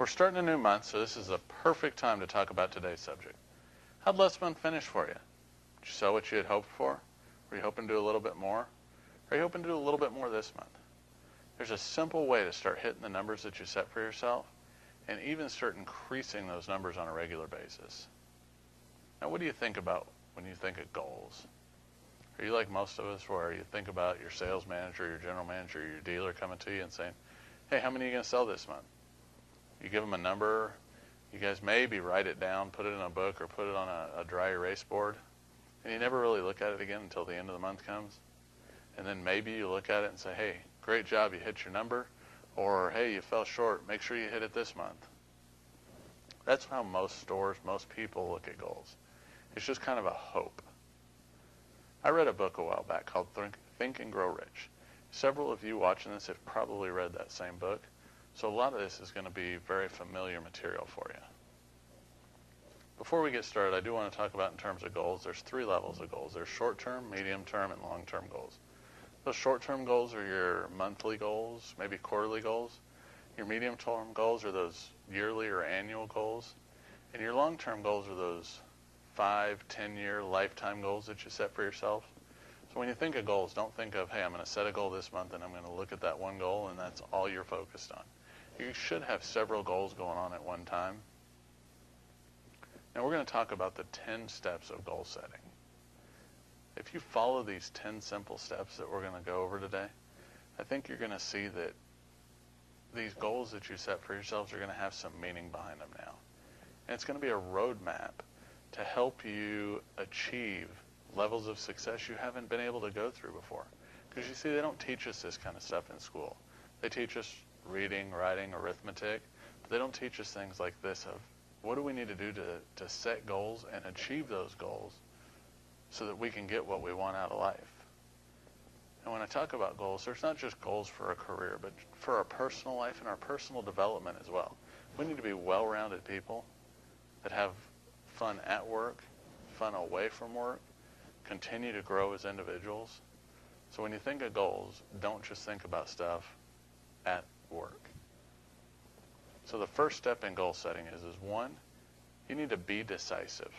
We're starting a new month, so this is a perfect time to talk about today's subject. How'd last month finish for you? Did you sell what you had hoped for? Were you hoping to do a little bit more? Are you hoping to do a little bit more this month? There's a simple way to start hitting the numbers that you set for yourself and even start increasing those numbers on a regular basis. Now, what do you think about when you think of goals? Are you like most of us where you think about your sales manager, your general manager, your dealer coming to you and saying, hey, how many are you going to sell this month? You give them a number. You guys maybe write it down, put it in a book or put it on a dry erase board, and you never really look at it again until the end of the month comes. And then maybe you look at it and say, hey, great job, you hit your number, or hey, you fell short, make sure you hit it this month. That's how most stores, most people look at goals. It's just kind of a hope. I read a book a while back called Think and Grow Rich. Several of you watching this have probably read that same book, so a lot of this is going to be very familiar material for you. Before we get started, I do want to talk about in terms of goals. There's 3 levels of goals. There's short-term, medium-term, and long-term goals. Those short-term goals are your monthly goals, maybe quarterly goals. Your medium-term goals are those yearly or annual goals. And your long-term goals are those 5, 10-year lifetime goals that you set for yourself. So when you think of goals, don't think of, hey, I'm going to set a goal this month and I'm going to look at that one goal and that's all you're focused on. You should have several goals going on at one time. Now we're going to talk about the 10 steps of goal setting. If you follow these 10 simple steps that we're going to go over today, I think you're going to see that these goals that you set for yourselves are going to have some meaning behind them now. And it's going to be a roadmap to help you achieve levels of success you haven't been able to go through before. Because you see, they don't teach us this kind of stuff in school. They teach us reading, writing, arithmetic, but they don't teach us things like this of what do we need to do to set goals and achieve those goals so that we can get what we want out of life. And when I talk about goals, there's not just goals for a career, but for our personal life and our personal development as well. We need to be well-rounded people that have fun at work, fun away from work, continue to grow as individuals. So when you think of goals, don't just think about stuff at work. So the first step in goal setting is 1, you need to be decisive.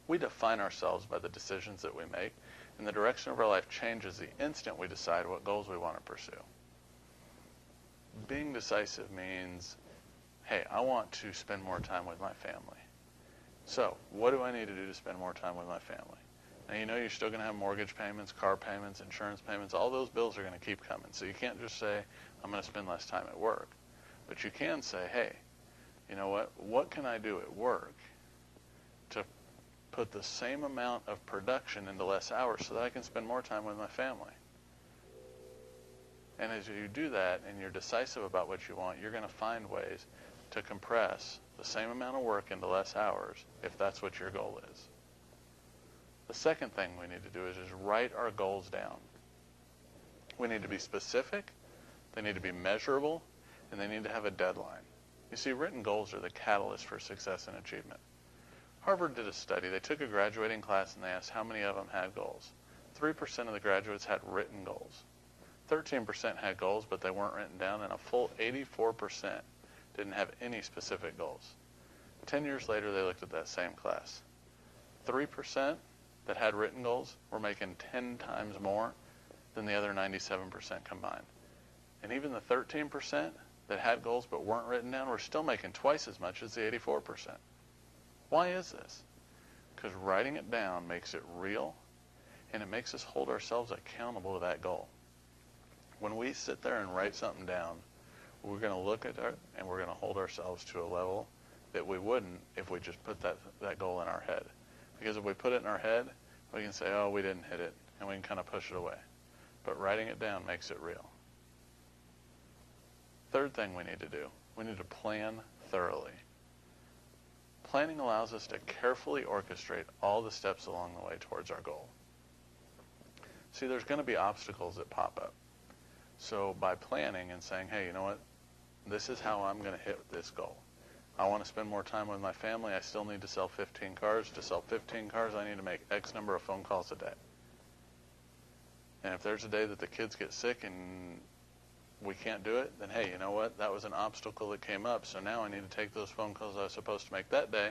We define ourselves by the decisions that we make, and the direction of our life changes the instant we decide what goals we want to pursue. Being decisive means, hey, I want to spend more time with my family. So what do I need to do to spend more time with my family? Now, you know you're still going to have mortgage payments, car payments, insurance payments. All those bills are going to keep coming. So you can't just say, I'm going to spend less time at work. But you can say, hey, you know what can I do at work to put the same amount of production into less hours so that I can spend more time with my family? And as you do that and you're decisive about what you want, you're going to find ways to compress the same amount of work into less hours if that's what your goal is. The second thing we need to do is just write our goals down. We need to be specific, they need to be measurable, and they need to have a deadline. You see, written goals are the catalyst for success and achievement. Harvard did a study. They took a graduating class and they asked how many of them had goals. 3% of the graduates had written goals. 13% had goals, but they weren't written down, and a full 84% didn't have any specific goals. 10 years later, they looked at that same class. 3% that had written goals were making 10 times more than the other 97% combined. And even the 13% that had goals but weren't written down were still making twice as much as the 84%. Why is this? Because writing it down makes it real, and it makes us hold ourselves accountable to that goal. When we sit there and write something down, we're going to look at it and we're going to hold ourselves to a level that we wouldn't if we just put that goal in our head. Because if we put it in our head, we can say, oh, we didn't hit it, and we can kind of push it away. But writing it down makes it real. Third thing we need to do, we need to plan thoroughly. Planning allows us to carefully orchestrate all the steps along the way towards our goal. See, there's going to be obstacles that pop up. So by planning and saying, hey, you know what, this is how I'm going to hit this goal. I want to spend more time with my family. I still need to sell 15 cars. To sell 15 cars, I need to make X number of phone calls a day. And if there's a day that the kids get sick and we can't do it, then hey, you know what? That was an obstacle that came up, so now I need to take those phone calls I was supposed to make that day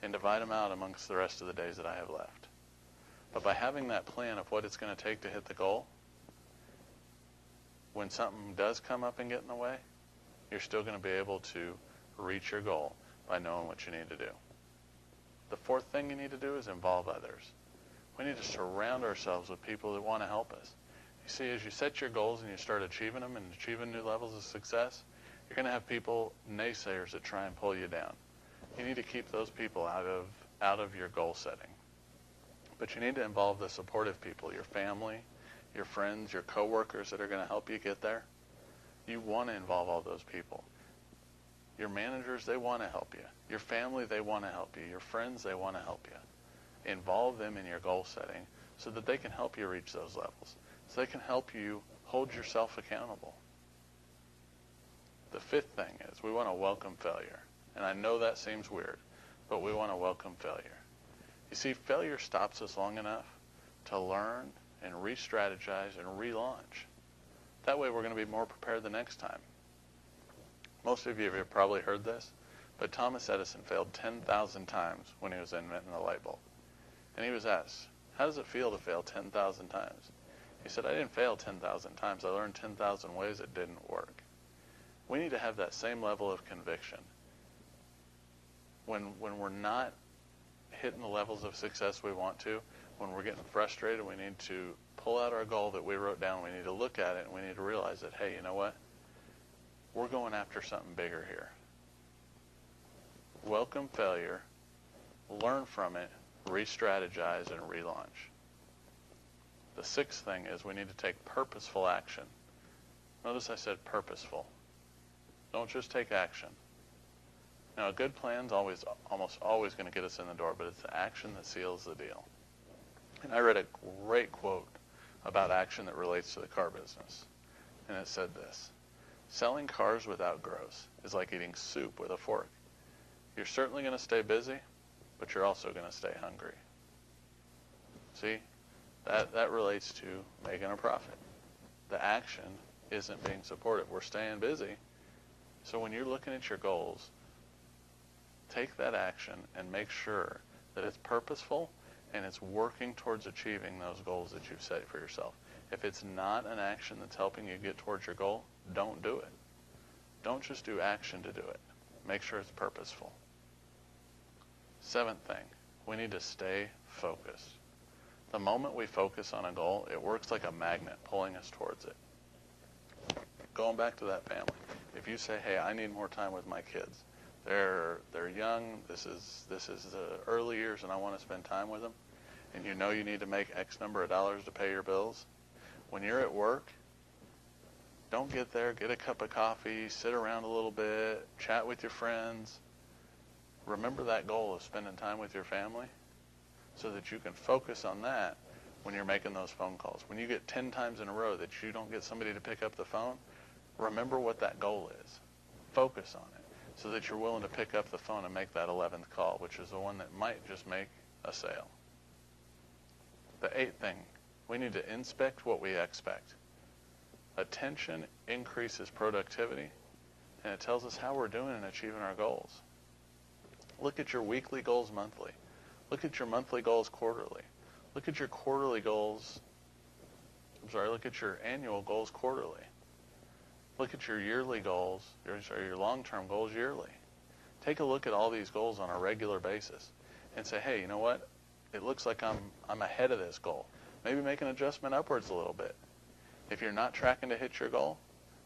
and divide them out amongst the rest of the days that I have left. But by having that plan of what it's going to take to hit the goal, when something does come up and get in the way, you're still going to be able to reach your goal by knowing what you need to do. The fourth thing you need to do is involve others. We need to surround ourselves with people that want to help us. You see, as you set your goals and you start achieving them and achieving new levels of success, you're going to have people, naysayers, that try and pull you down. You need to keep those people out of your goal setting. But you need to involve the supportive people, your family, your friends, your coworkers that are going to help you get there. You want to involve all those people. Your managers, they want to help you. Your family, they want to help you. Your friends, they want to help you. Involve them in your goal setting so that they can help you reach those levels. So they can help you hold yourself accountable. The fifth thing is we want to welcome failure. And I know that seems weird, but we want to welcome failure. You see, failure stops us long enough to learn and re-strategize and relaunch. That way we're going to be more prepared the next time. Most of you have probably heard this, but Thomas Edison failed 10,000 times when he was inventing the light bulb. And he was asked, how does it feel to fail 10,000 times? He said, I didn't fail 10,000 times. I learned 10,000 ways it didn't work. We need to have that same level of conviction. When we're not hitting the levels of success we want to, when we're getting frustrated, we need to pull out our goal that we wrote down. We need to look at it, and we need to realize that, hey, you know what? We're going after something bigger here. Welcome failure, learn from it, re-strategize, and relaunch. The sixth thing is we need to take purposeful action. Notice I said purposeful. Don't just take action. Now, a good plan's almost always going to get us in the door, but it's the action that seals the deal. And I read a great quote about action that relates to the car business. And it said this: selling cars without growth is like eating soup with a fork. You're certainly going to stay busy, but you're also going to stay hungry. See, that relates to making a profit. The action isn't being supported. We're staying busy. So when you're looking at your goals, take that action and make sure that it's purposeful and it's working towards achieving those goals that you've set for yourself. If it's not an action that's helping you get towards your goal, don't do it. Don't just do action to do it. Make sure it's purposeful. Seventh thing, we need to stay focused. The moment we focus on a goal, it works like a magnet pulling us towards it. Going back to that family, if you say, hey, I need more time with my kids. They're young, this is the early years and I want to spend time with them, and you know you need to make X number of dollars to pay your bills, when you're at work, don't get there, get a cup of coffee, sit around a little bit, chat with your friends. Remember that goal of spending time with your family so that you can focus on that when you're making those phone calls. When you get 10 times in a row that you don't get somebody to pick up the phone, remember what that goal is. Focus on it so that you're willing to pick up the phone and make that 11th call, which is the one that might just make a sale. The eighth thing, we need to inspect what we expect. Attention increases productivity, and it tells us how we're doing in achieving our goals. Look at your weekly goals monthly. Look at your monthly goals quarterly. Look at your quarterly goals, look at your annual goals quarterly. Look at your yearly goals, your long-term goals yearly. Take a look at all these goals on a regular basis and say, hey, you know what? It looks like I'm ahead of this goal. Maybe make an adjustment upwards a little bit. If you're not tracking to hit your goal,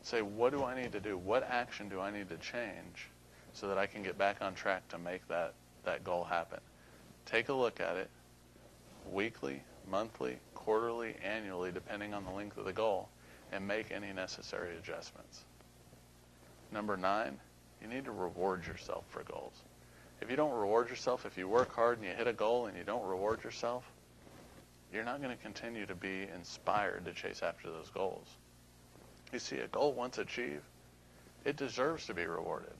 say, what do I need to do? What action do I need to change so that I can get back on track to make that goal happen? Take a look at it weekly, monthly, quarterly, annually, depending on the length of the goal, and make any necessary adjustments. Number 9, you need to reward yourself for goals. If you don't reward yourself, if you work hard and you hit a goal and you don't reward yourself, you're not going to continue to be inspired to chase after those goals. You see, a goal once achieved, it deserves to be rewarded.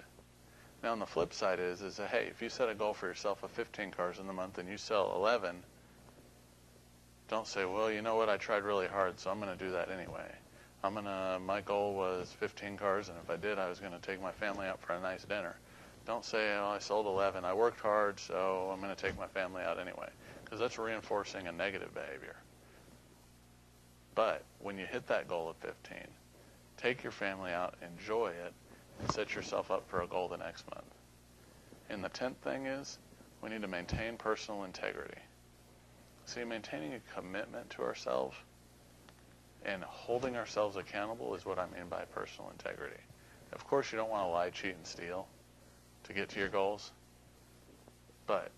Now, on the flip side is that, hey, if you set a goal for yourself of 15 cars in the month and you sell 11, don't say, well, you know what, I tried really hard, so I'm going to do that anyway. My goal was 15 cars, and if I did, I was going to take my family out for a nice dinner. Don't say, oh, I sold 11. I worked hard, so I'm going to take my family out anyway, because that's reinforcing a negative behavior. But when you hit that goal of 15, take your family out, enjoy it, and set yourself up for a goal the next month. And the 10th thing is, we need to maintain personal integrity. See, maintaining a commitment to ourselves and holding ourselves accountable is what I mean by personal integrity. Of course, you don't want to lie, cheat, and steal to get to your goals, but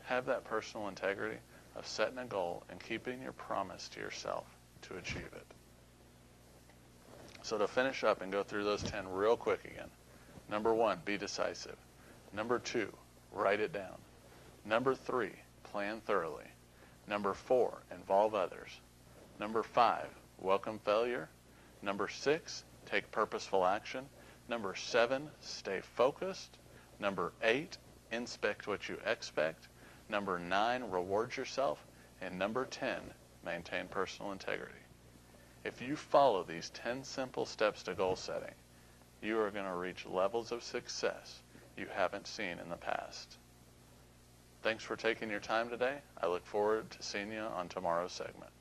have that personal integrity of setting a goal and keeping your promise to yourself to achieve it. So to finish up and go through those 10 real quick again. Number 1, be decisive. Number 2, write it down. Number 3, plan thoroughly. Number 4, involve others. Number 5, welcome failure. Number 6, take purposeful action. Number 7, stay focused. Number 8, inspect what you expect. Number 9, reward yourself. And number 10, maintain personal integrity. If you follow these 10 simple steps to goal setting, you are going to reach levels of success you haven't seen in the past. Thanks for taking your time today. I look forward to seeing you on tomorrow's segment.